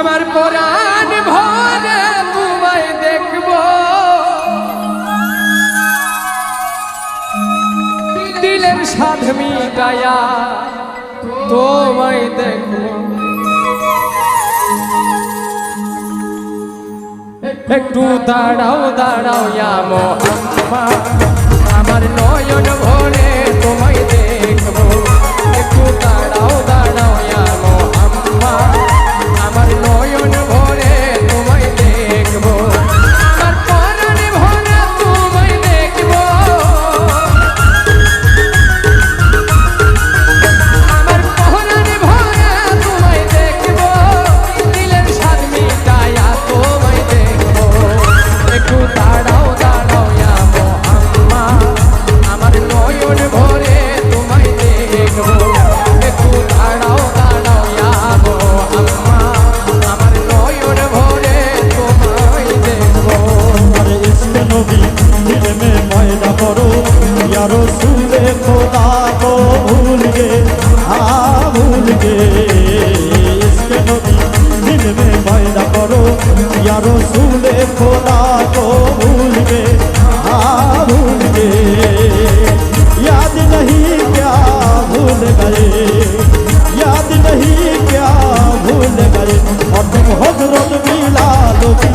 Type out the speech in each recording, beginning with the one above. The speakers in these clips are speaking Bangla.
আমার পরাণ ভরে তোমায় দেখবো, দিলের সাধ মিটায়া তোমায় দেখবো। একটু দাঁড়াও দাঁড়াও ইয়া মোহাম্মদ, আমার নয়ন ভরে তোমায় দেখবো। একটু দাঁড়াও দাঁড়াও ইয়া মোহাম্মদ, আমার নয়ন ভরে তোমায় দেখবো। আমার পরাণ ভরে তোমায় দেখবো, আমার পরাণ ভরে তোমায় দেখবো, দিলের স্বাদ মিটায়া তোমায় দেখবো। একটু দাঁড়াও দাঁড়াও ইয়া মোহাম্মদ, আমার নয়ন ভরে তোমায় দেখবো। একটু দাঁড়াও দাঁড়াও ইয়া মোহাম্মদ, আমার নয়ন ভরে তোমায় দেখবো। अरे इश्क़ नबी दिल में पैदा करो या रसूल खुदा को भूल गए, हाँ भूल गए। इश्क़ नबी दिल में पैदा करो या रसूल खुदा को भूल गए, हाँ भूल गए। याद नहीं क्या भूल गए, याद नहीं क्या भूल गए। और तुम हज़रत बिलाल की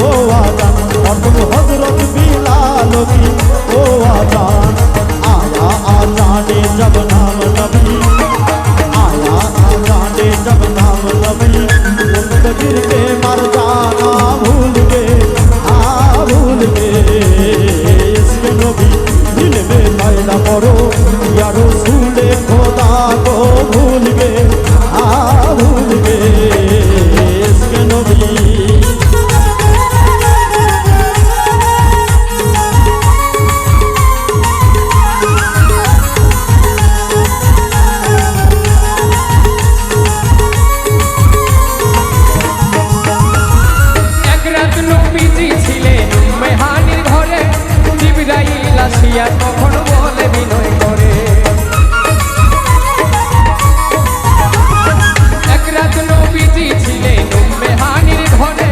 ओ आजान, और तुम हज़रत बिलाल की ओ आजान। आया आजाने जब नाम नबी, आया आजाने जब नाम नबी, मुस्तगिर के मर जाना भूल गए, हाँ भूल गए। इश्क़ नबी दिल में पैदा करो या रसूल खुदा को भूल गए, हाँ भूल गए। इश्क़ नबी এক রাত নবীজি ছিলেন মেহানির ঘরে, জিবরাইল আসিয়া তখন বলে বিনয় করে। এক রাত নবীজি ছিলেন মেহানির ঘরে,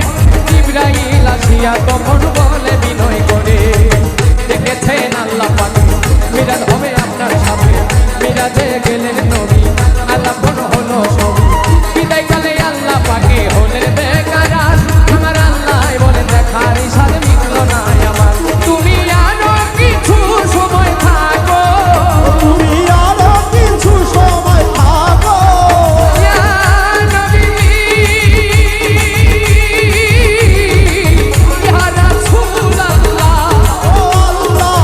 জিবরাইল আসিয়া তখন বলে বিনয় করে। দেখেছেন আল্লাহ পাক মিরাজ হবে আপনার সাথে, মিরাজে গেলেন নবী আলাপন হলো ছবি। বিদায়কালে আল্লাহ পাকে হলেন বেকারার, আমার আল্লাহ বলেন দেখার ইশার মিটল না আমার। তুমি আরো কিছু সময় থাকো, তুমি আরো কিছু সময় থাকো, ইয়া নবী, ইয়া রাসূলুল্লাহ। ও আল্লাহ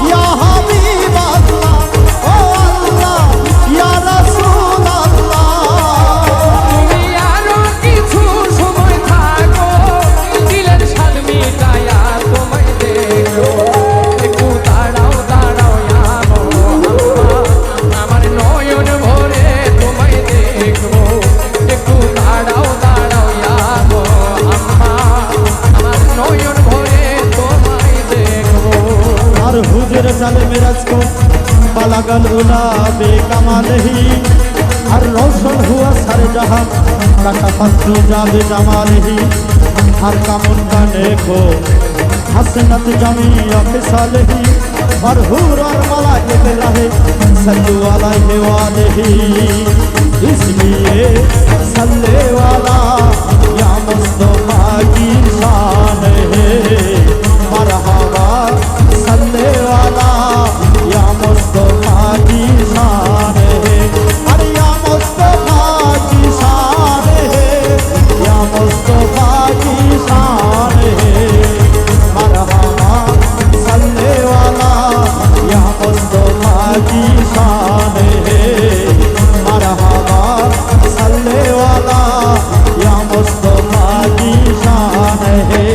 ইয়া হাবিব আল্লাহ, ও আল্লাহ ইয়া রাসূল আল্লাহ। তুমি আরো কিছু সময় থাকো, দিলের স্বাদ মিটায়া তোমায় দেখবো। একটু দাঁড়াও দাঁড়াও ইয়া মোহাম্মদ, আমার নয়ন ভরে তোমায় দেখবো। একটু দাঁড়াও দাঁড়াও ইয়া মোহাম্মদ, আমার নয়ন ভরে তোমায় দেখবো। और हुजूर चले मिराज को बलगल उला बेकमाल ही, हर रोशन हुआ सर जहां कशफत जाबे जमाल ही। हर कामुन का देखो हसनत जमी अफसाल ही, और हूर और मलाइक रहे सल्लु अलैहि वालही। इसलिए सल्ले वाला या मुस्तफा की शान है, मरहबा सल्ले वाला या मुस्तफा की शान है। अरे या मुस्तफा की शान है, या मुस्तफा की शान है। मरहबा सल्ले वाला या मुस्तफा की शान है, मरहबा सल्ले वाला या मुस्तफा की शान है।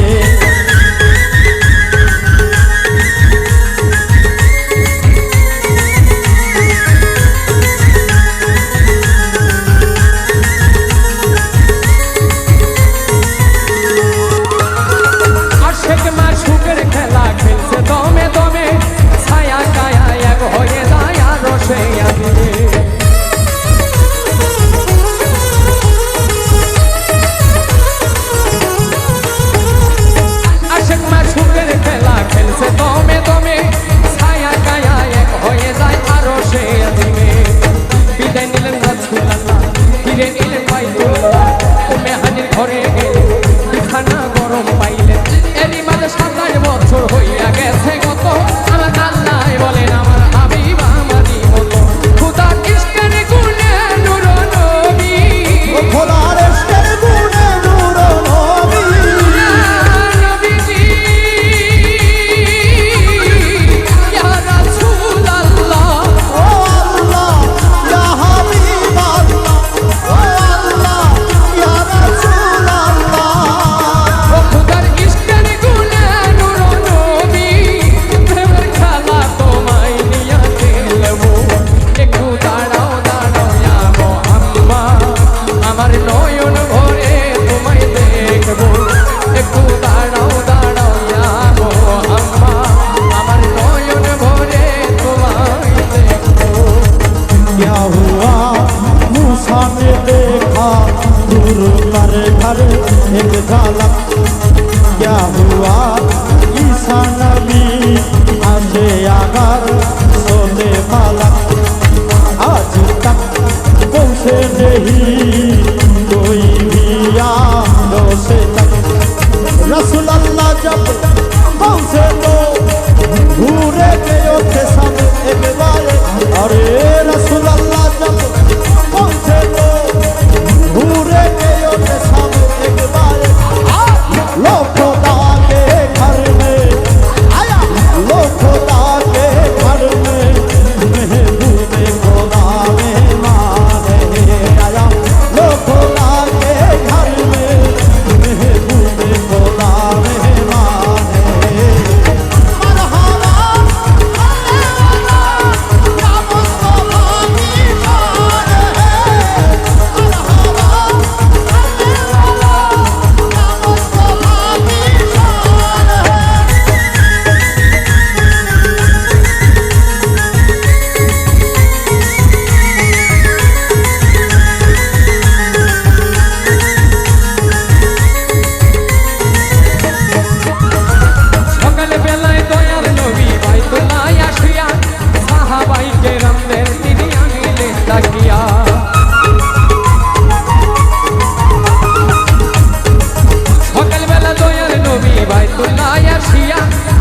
আসিয়া